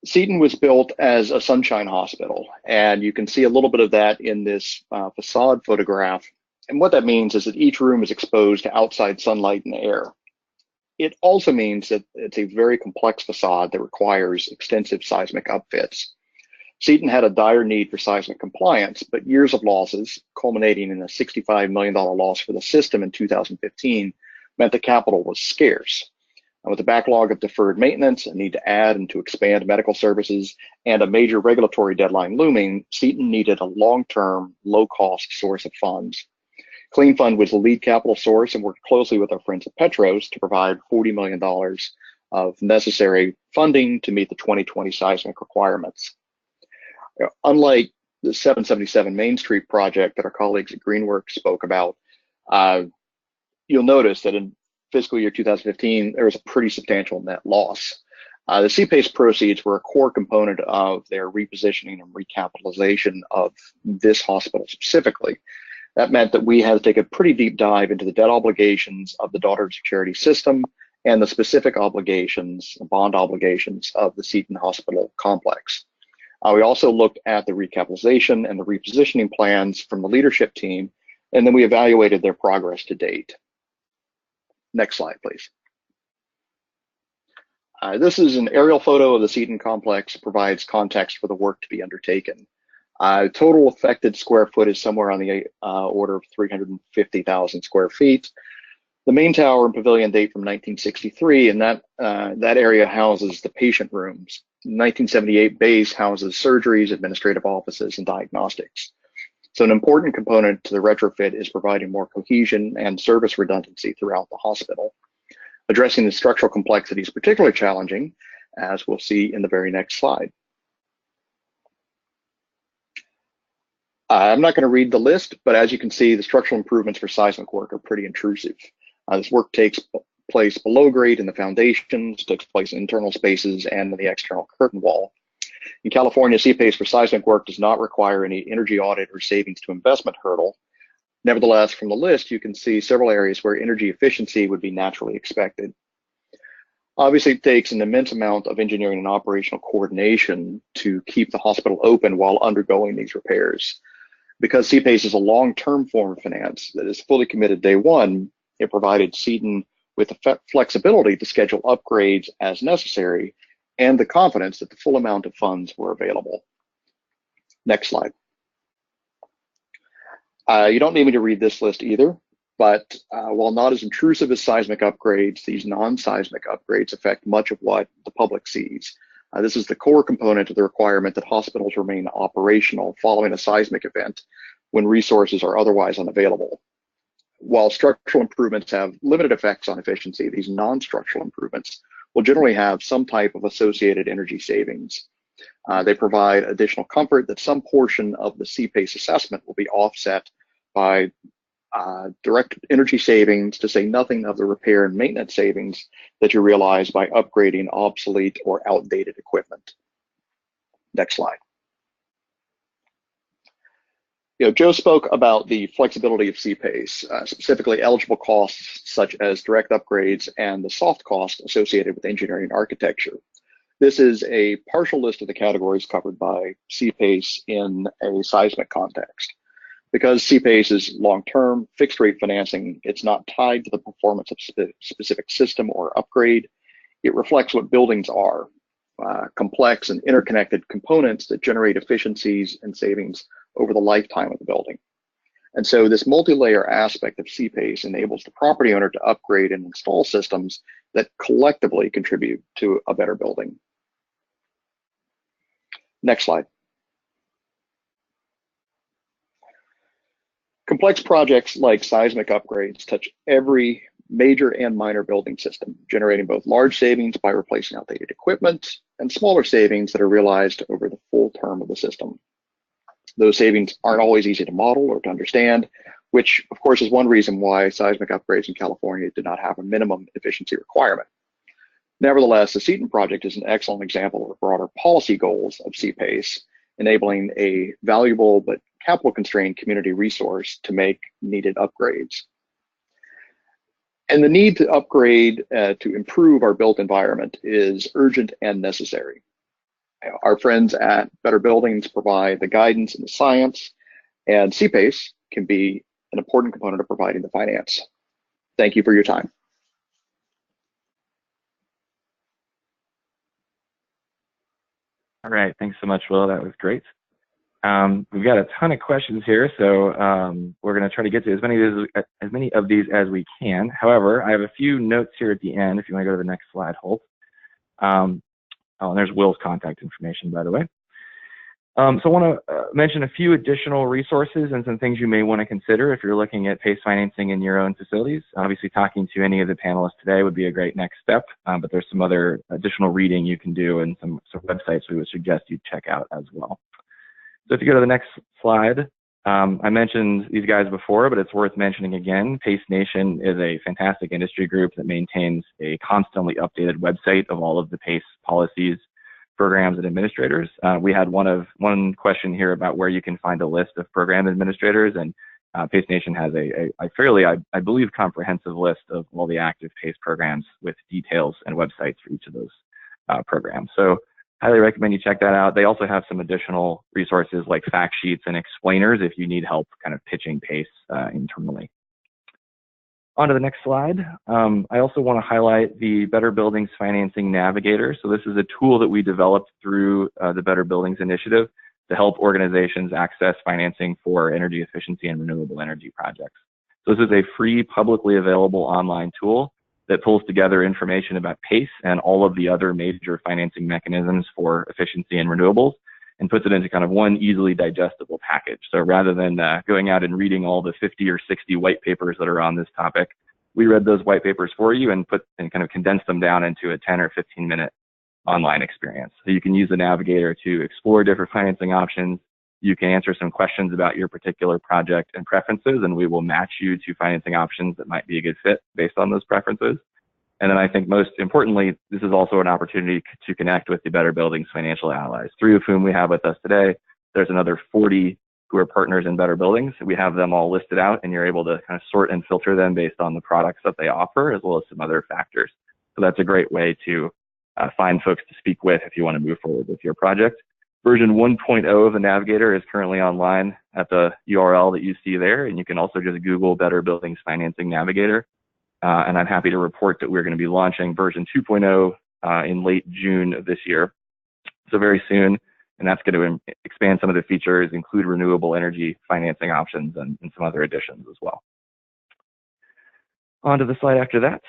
Seton was built as a sunshine hospital, and you can see a little bit of that in this facade photograph. And what that means is that each room is exposed to outside sunlight and air. It also means that it's a very complex facade that requires extensive seismic upfits. Seton had a dire need for seismic compliance, but years of losses, culminating in a $65 million loss for the system in 2015, meant the capital was scarce. And with a backlog of deferred maintenance, a need to add and to expand medical services, and a major regulatory deadline looming, Seton needed a long-term, low-cost source of funds. Clean Fund was the lead capital source and worked closely with our friends at Petros to provide $40 million of necessary funding to meet the 2020 seismic requirements. Unlike the 777 Main Street project that our colleagues at Greenworks spoke about, you'll notice that in fiscal year 2015, there was a pretty substantial net loss. The CPACE proceeds were a core component of their repositioning and recapitalization of this hospital specifically. That meant that we had to take a pretty deep dive into the debt obligations of the Daughters of Charity system and the specific obligations, bond obligations of the Seton Hospital complex. We also looked at the recapitalization and the repositioning plans from the leadership team, and then we evaluated their progress to date. Next slide, please. This is an aerial photo of the Seton complex, provides context for the work to be undertaken. Total affected square foot is somewhere on the order of 350,000 square feet. The main tower and pavilion date from 1963, and that area houses the patient rooms. 1978 base houses surgeries, administrative offices, and diagnostics. So an important component to the retrofit is providing more cohesion and service redundancy throughout the hospital. Addressing the structural complexity is particularly challenging, as we'll see in the very next slide. I'm not going to read the list, but as you can see, the structural improvements for seismic work are pretty intrusive. This work takes place below grade in the foundations, takes place in internal spaces, and in the external curtain wall. In California, CPACE for seismic work does not require any energy audit or savings to investment hurdle. Nevertheless, from the list, you can see several areas where energy efficiency would be naturally expected. Obviously, it takes an immense amount of engineering and operational coordination to keep the hospital open while undergoing these repairs. Because CPACE is a long-term form of finance that is fully committed day one, it provided Seton with the flexibility to schedule upgrades as necessary and the confidence that the full amount of funds were available. Next slide. You don't need me to read this list either, but while not as intrusive as seismic upgrades, these non-seismic upgrades affect much of what the public sees. This is the core component of the requirement that hospitals remain operational following a seismic event when resources are otherwise unavailable. While structural improvements have limited effects on efficiency, these non-structural improvements will generally have some type of associated energy savings. They provide additional comfort that some portion of the CPACE assessment will be offset by direct energy savings, to say nothing of the repair and maintenance savings that you realize by upgrading obsolete or outdated equipment. Next slide. Joe spoke about the flexibility of CPACE, specifically eligible costs such as direct upgrades and the soft costs associated with engineering and architecture. This is a partial list of the categories covered by CPACE in a seismic context. Because CPACE is long-term, fixed-rate financing, it's not tied to the performance of specific system or upgrade. It reflects what buildings are, complex and interconnected components that generate efficiencies and savings over the lifetime of the building. And so this multi-layer aspect of CPACE enables the property owner to upgrade and install systems that collectively contribute to a better building. Next slide. Complex projects like seismic upgrades touch every major and minor building system, generating both large savings by replacing outdated equipment and smaller savings that are realized over the full term of the system. Those savings aren't always easy to model or to understand, which of course is one reason why seismic upgrades in California did not have a minimum efficiency requirement. Nevertheless, the Seton project is an excellent example of the broader policy goals of CPACE, enabling a valuable but capital-constrained community resource to make needed upgrades. And the need to upgrade to improve our built environment is urgent and necessary. Our friends at Better Buildings provide the guidance and the science, and CPACE can be an important component of providing the finance. Thank you for your time. All right, thanks so much, Will. That was great. We've got a ton of questions here, so we're going to try to get to as many of these as we can. However, I have a few notes here at the end. If you want to go to the next slide, Holt. Oh, and there's Will's contact information, by the way. So I want to mention a few additional resources and some things you may want to consider if you're looking at PACE financing in your own facilities. Obviously, talking to any of the panelists today would be a great next step, but there's some other additional reading you can do and some websites we would suggest you check out as well. So if you go to the next slide, I mentioned these guys before, but it's worth mentioning again. PACENation is a fantastic industry group that maintains a constantly updated website of all of the PACE policies, programs, and administrators. We had one question here about where you can find a list of program administrators, and PACENation has a fairly, I believe, comprehensive list of all the active PACE programs with details and websites for each of those programs. So highly recommend you check that out. They also have some additional resources like fact sheets and explainers if you need help kind of pitching PACE internally. On to the next slide. I also want to highlight the Better Buildings Financing Navigator. So this is a tool that we developed through the Better Buildings Initiative to help organizations access financing for energy efficiency and renewable energy projects. So this is a free, publicly available online tool that pulls together information about PACE and all of the other major financing mechanisms for efficiency and renewables, and puts it into kind of one easily digestible package. So rather than going out and reading all the 50 or 60 white papers that are on this topic, we read those white papers for you and kind of condensed them down into a 10 or 15-minute online experience. So you can use the Navigator to explore different financing options. You can answer some questions about your particular project and preferences, and we will match you to financing options that might be a good fit based on those preferences. And then I think most importantly, this is also an opportunity to connect with the Better Buildings financial allies, 3 of whom we have with us today. There's another 40 who are partners in Better Buildings. We have them all listed out, and you're able to kind of sort and filter them based on the products that they offer, as well as some other factors. So that's a great way to find folks to speak with if you want to move forward with your project. Version 1.0 of the Navigator is currently online at the URL that you see there, and you can also just Google Better Buildings Financing Navigator. And I'm happy to report that we're going to be launching version 2.0 in late June of this year, so very soon, and that's going to expand some of the features, include renewable energy financing options, and some other additions as well. On to the slide after that.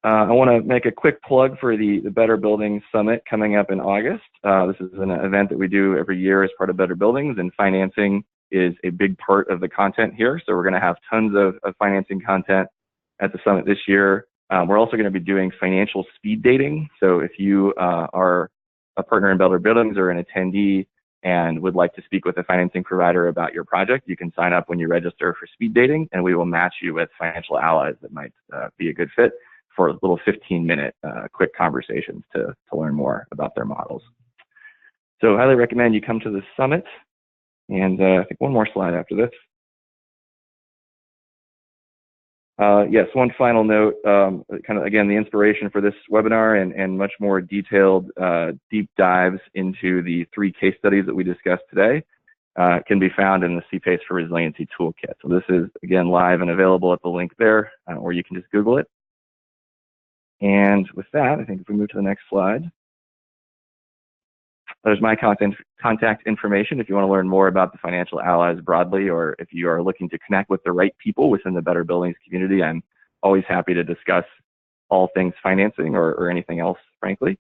I want to make a quick plug for the Better Buildings Summit coming up in August. This is an event that we do every year as part of Better Buildings, and financing is a big part of the content here. So we're going to have tons of financing content at the summit this year. We're also going to be doing financial speed dating. So if you are a partner in Better Buildings or an attendee and would like to speak with a financing provider about your project, you can sign up when you register for speed dating, and we will match you with financial allies that might be a good fit for little 15-minute quick conversations to learn more about their models. So highly recommend you come to the summit. And I think one more slide after this. Yes, one final note, kind of, again, the inspiration for this webinar and much more detailed deep dives into the 3 case studies that we discussed today can be found in the CPACE for Resiliency Toolkit. So this is, again, live and available at the link there, or you can just Google it. And with that, I think if we move to the next slide, there's my contact information if you want to learn more about the financial allies broadly, or if you are looking to connect with the right people within the Better Buildings community. I'm always happy to discuss all things financing or anything else, frankly.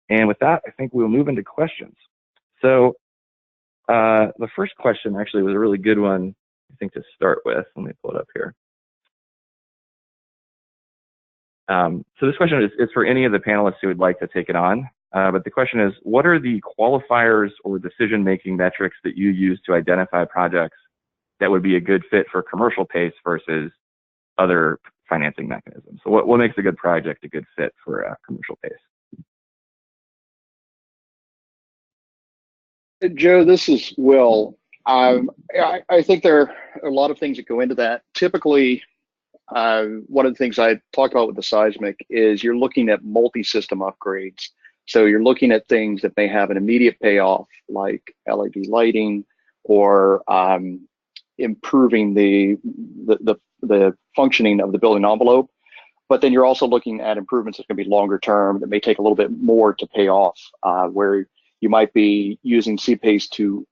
And with that, I think we'll move into questions. So the first question actually was a really good one, I think, to start with. Let me pull it up here. So this question is for any of the panelists who would like to take it on. But the question is, what are the qualifiers or decision-making metrics that you use to identify projects that would be a good fit for commercial PACE versus other financing mechanisms? So what makes a good project a good fit for commercial PACE? Joe, this is Will. I think there are a lot of things that go into that. Typically, one of the things I talked about with the seismic is you're looking at multi-system upgrades. So you're looking at things that may have an immediate payoff, like LED lighting, or improving the functioning of the building envelope. But then you're also looking at improvements that can be longer term that may take a little bit more to pay off, where you might be using CPACE to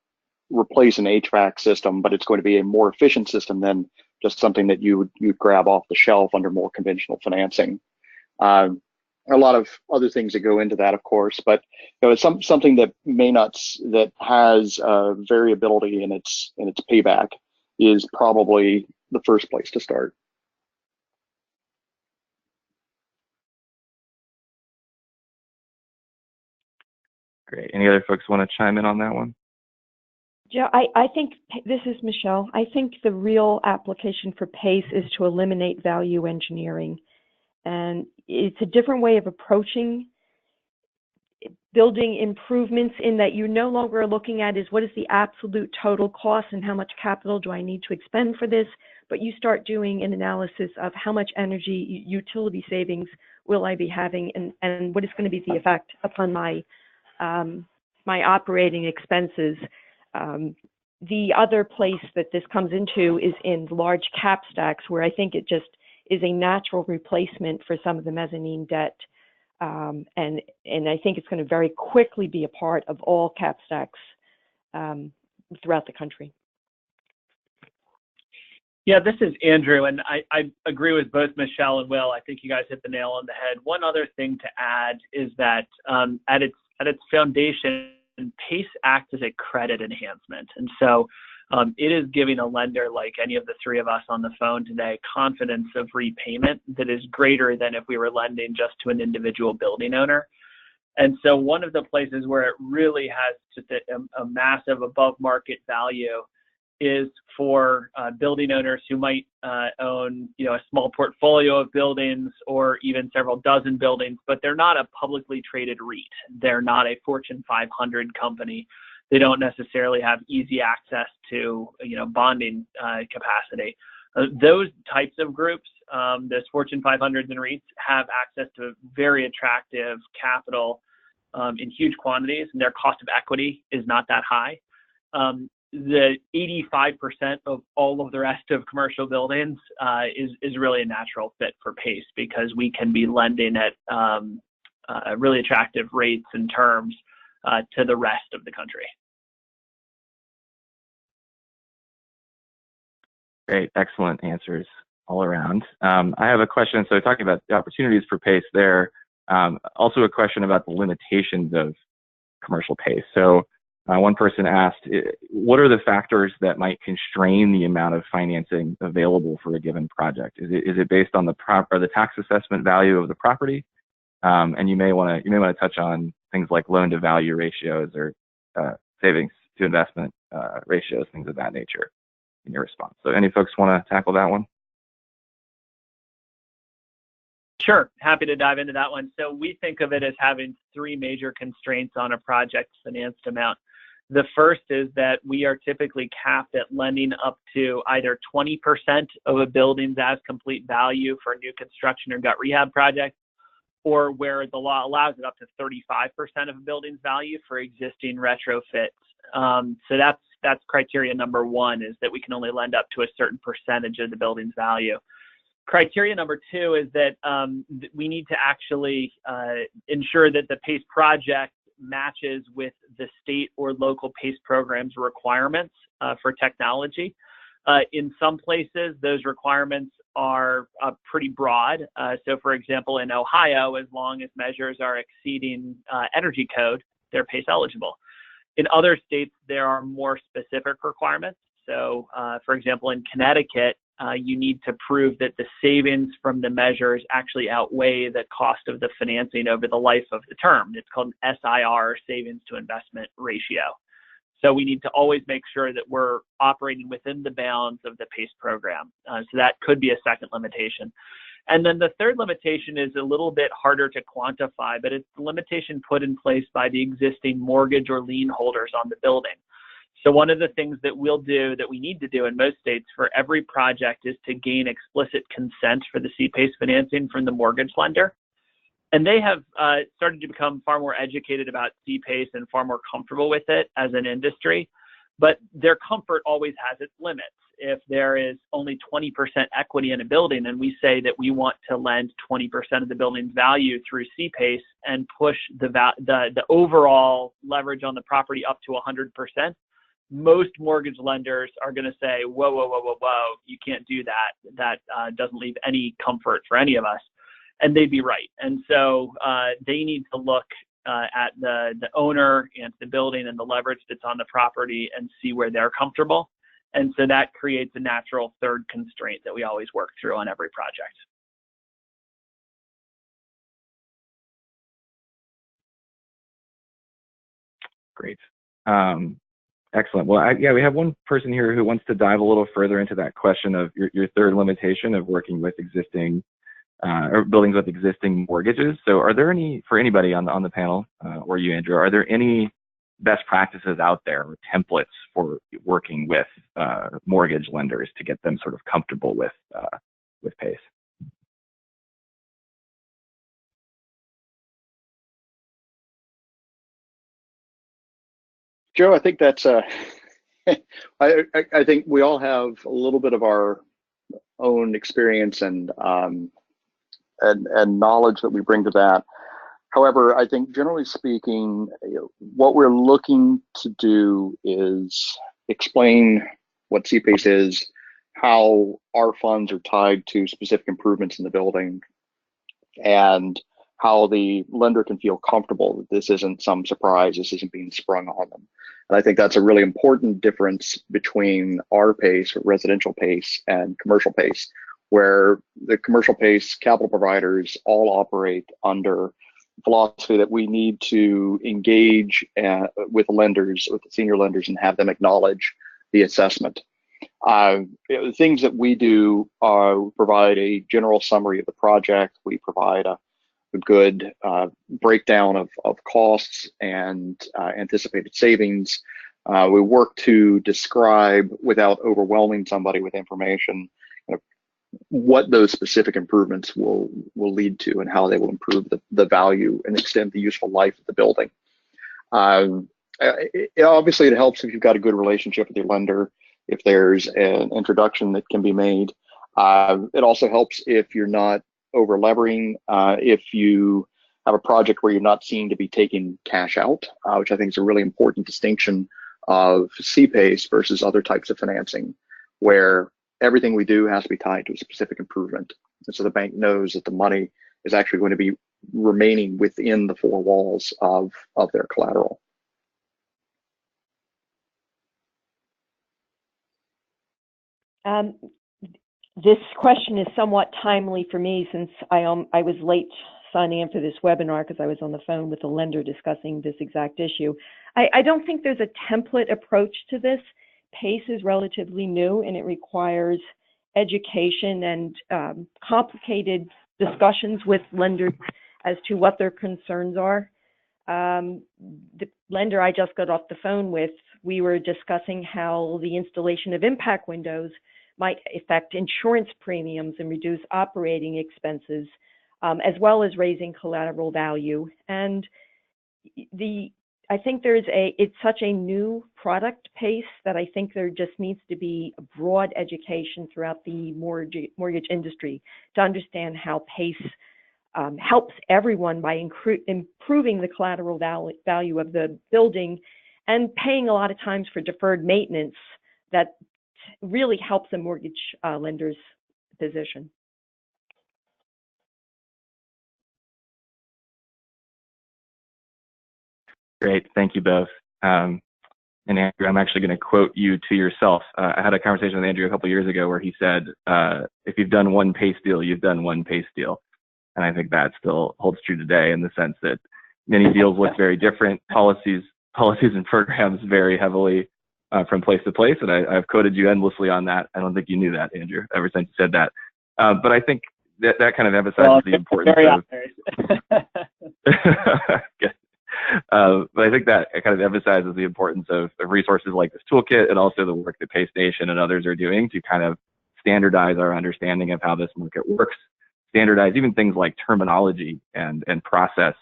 replace an HVAC system, but it's going to be a more efficient system than just something that you would grab off the shelf under more conventional financing. A lot of other things that go into that, of course, but it's something that that has variability in its payback is probably the first place to start. Great. Any other folks want to chime in on that one? Joe, I think, this is Michelle, I think the real application for PACE is to eliminate value engineering. And it's a different way of approaching building improvements, in that you no longer are looking at is what is the absolute total cost and how much capital do I need to expend for this, but you start doing an analysis of how much energy utility savings will I be having, and what is going to be the effect upon my my operating expenses. The other place that this comes into is in large cap stacks, where I think it just is a natural replacement for some of the mezzanine debt. And I think it's going to very quickly be a part of all cap stacks throughout the country. Yeah, this is Andrew, and I agree with both Michelle and Will. I think you guys hit the nail on the head. One other thing to add is that at its foundation, PACE acts as a credit enhancement. And so it is giving a lender like any of the 3 of us on the phone today confidence of repayment that is greater than if we were lending just to an individual building owner. And so one of the places where it really has just a massive above market value is for building owners who might own, a small portfolio of buildings or even several dozen buildings, but they're not a publicly traded REIT. They're not a Fortune 500 company. They don't necessarily have easy access to, bonding capacity. Those types of groups, those Fortune 500s and REITs, have access to very attractive capital in huge quantities, and their cost of equity is not that high. The 85% of all of the rest of commercial buildings is really a natural fit for PACE, because we can be lending at really attractive rates and terms to the rest of the country. Great, excellent answers all around. I have a question. So talking about the opportunities for PACE there, also a question about the limitations of commercial PACE. So One person asked, what are the factors that might constrain the amount of financing available for a given project? Is it based on the tax assessment value of the property? And you may want to touch on things like loan to value ratios or savings to investment ratios, things of that nature in your response. So any folks want to tackle that one? Sure, happy to dive into that one. So we think of it as having three major constraints on a project's financed amount. The first is that we are typically capped at lending up to either 20% of a building's as complete value for a new construction or gut rehab project, or where the law allows it up to 35% of a building's value for existing retrofits. So that's criteria number one, is that we can only lend up to a certain percentage of the building's value. Criteria number two is that we need to actually ensure that the PACE project matches with the state or local PACE program's requirements for technology. In some places, those requirements are pretty broad. So for example, in Ohio, as long as measures are exceeding energy code, they're PACE eligible. In other states, there are more specific requirements. So for example, in Connecticut, you need to prove that the savings from the measures actually outweigh the cost of the financing over the life of the term. It's called an SIR, savings to investment ratio. So we need to always make sure that we're operating within the bounds of the PACE program. So that could be a second limitation. And then the third limitation is a little bit harder to quantify, but it's the limitation put in place by the existing mortgage or lien holders on the building. So one of the things that we'll do, that we need to do in most states for every project, is to gain explicit consent for the CPACE financing from the mortgage lender. And they have started to become far more educated about CPACE and far more comfortable with it as an industry, but their comfort always has its limits. If there is only 20% equity in a building and we say that we want to lend 20% of the building's value through CPACE and push the overall leverage on the property up to 100%, most mortgage lenders are going to say, whoa, whoa, whoa, whoa, whoa, you can't do that. That doesn't leave any comfort for any of us. And they'd be right. And so they need to look at the owner and the building and the leverage that's on the property and see where they're comfortable. And so that creates a natural third constraint that we always work through on every project. Great. Excellent. Well, yeah, we have one person here who wants to dive a little further into that question of your third limitation of working with existing or buildings with existing mortgages. So are there any, for anybody on the panel, or you, Andrew, are there any best practices out there or templates for working with mortgage lenders to get them sort of comfortable with PACE? Joe, I think that's I think we all have a little bit of our own experience and knowledge that we bring to that. However, I think generally speaking, what we're looking to do is explain what CPACE is, how our funds are tied to specific improvements in the building, and how the lender can feel comfortable that this isn't some surprise, this isn't being sprung on them. And I think that's a really important difference between our PACE, or residential PACE, and commercial PACE, where the commercial PACE capital providers all operate under philosophy that we need to engage with lenders, with the senior lenders, and have them acknowledge the assessment. The things that we do provide a general summary of the project. We provide a good breakdown of costs and anticipated savings. We work to describe, without overwhelming somebody with information, what those specific improvements will lead to and how they will improve the value and extend the useful life of the building. Obviously, it helps if you've got a good relationship with your lender, if there's an introduction that can be made. It also helps if you're not over-levering, if you have a project where you're not seen to be taking cash out, which I think is a really important distinction of CPACE versus other types of financing, where everything we do has to be tied to a specific improvement. And so the bank knows that the money is actually going to be remaining within the four walls of their collateral. This question is somewhat timely for me since I was late signing in for this webinar because I was on the phone with a lender discussing this exact issue. I don't think there's a template approach to this. PACE is relatively new and it requires education and complicated discussions with lenders as to what their concerns are. The lender I just got off the phone with, we were discussing how the installation of impact windows might affect insurance premiums and reduce operating expenses, as well as raising collateral value. And I think it's such a new product, PACE, that I think there just needs to be a broad education throughout the mortgage industry to understand how PACE helps everyone by improving the collateral value of the building and paying a lot of times for deferred maintenance that really helps a mortgage lender's position. Great, thank you both. And Andrew, I'm actually going to quote you to yourself. I had a conversation with Andrew a couple years ago where he said, if you've done one PACE deal, you've done one PACE deal. And I think that still holds true today in the sense that many deals look very different. Policies and programs vary heavily from place to place. And I've quoted you endlessly on that. I don't think you knew that, Andrew, ever since you said that. But I think that kind of emphasizes the importance of but I think that kind of emphasizes the importance of resources like this toolkit and also the work that PACENation and others are doing to kind of standardize our understanding of how this market works. Standardize even things like terminology and process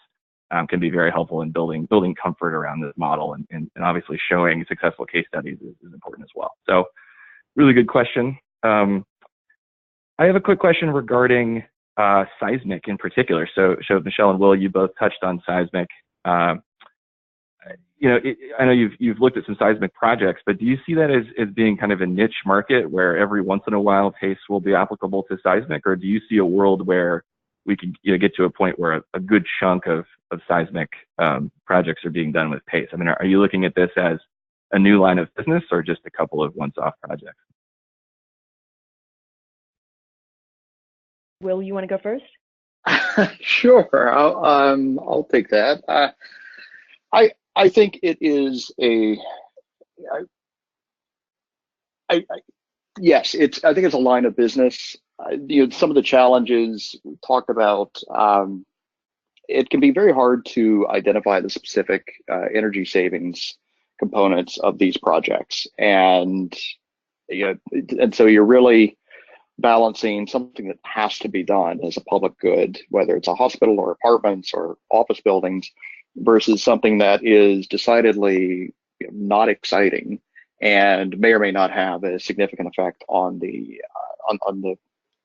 can be very helpful in building comfort around this model, and obviously showing successful case studies is important as well. So really good question. I have a quick question regarding seismic in particular. So Michelle and Will, you both touched on seismic. I know you've looked at some seismic projects, but do you see that as being kind of a niche market where every once in a while PACE will be applicable to seismic, or do you see a world where we can get to a point where a good chunk of seismic projects are being done with PACE? I mean, are you looking at this as a new line of business or just a couple of once-off projects? Will, you want to go first? Sure, I'll take that. I think it is yes, I think it's a line of business. Some of the challenges we talked about, it can be very hard to identify the specific energy savings components of these projects, and so you're really balancing something that has to be done as a public good, whether it's a hospital or apartments or office buildings, versus something that is decidedly not exciting and may or may not have a significant effect on the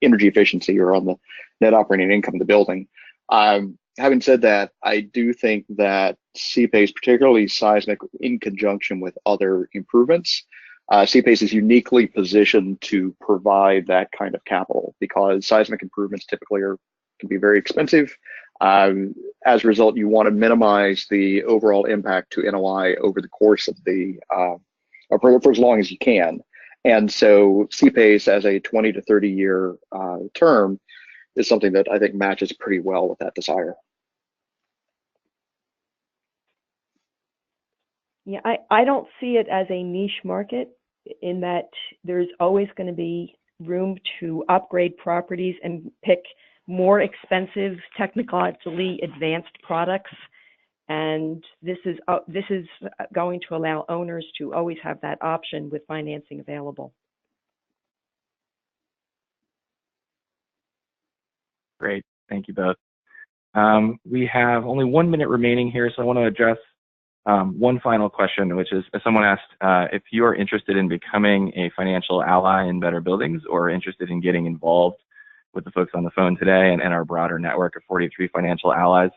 energy efficiency or on the net operating income of the building. Having said that, I do think that CPACE, particularly seismic, in conjunction with other improvements, CPACE is uniquely positioned to provide that kind of capital, because seismic improvements typically can be very expensive. As a result, you want to minimize the overall impact to NOI over the course of for as long as you can. And so CPACE as a 20 to 30 year term is something that I think matches pretty well with that desire. Yeah, I don't see it as a niche market, in that there's always going to be room to upgrade properties and pick more expensive, technologically advanced products. And this is going to allow owners to always have that option with financing available. Great, thank you both. We have only 1 minute remaining here, so I want to address one final question, which is, someone asked if you are interested in becoming a financial ally in Better Buildings, or interested in getting involved with the folks on the phone today and our broader network of 43 financial allies.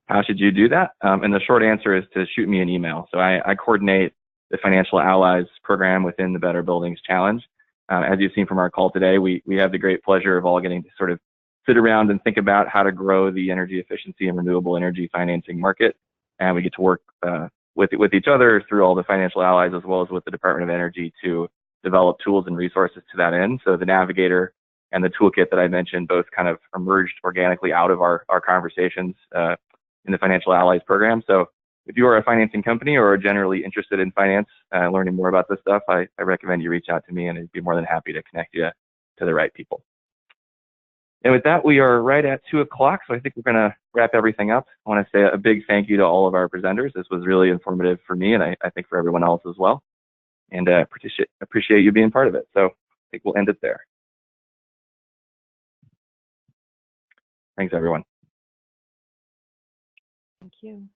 How should you do that? And the short answer is to shoot me an email. So I coordinate the Financial Allies program within the Better Buildings Challenge. As you've seen from our call today, we have the great pleasure of all getting to sort of sit around and think about how to grow the energy efficiency and renewable energy financing market. And we get to work with each other through all the financial allies, as well as with the Department of Energy, to develop tools and resources to that end. So the Navigator and the toolkit that I mentioned both kind of emerged organically out of our conversations in the Financial Allies program. So if you are a financing company or are generally interested in finance, learning more about this stuff, I recommend you reach out to me, and I'd be more than happy to connect you to the right people. And with that, we are right at 2 o'clock, so I think we're going to wrap everything up. I want to say a big thank you to all of our presenters. This was really informative for me, and I think for everyone else as well. And appreciate you being part of it. So I think we'll end it there. Thanks, everyone. Thank you.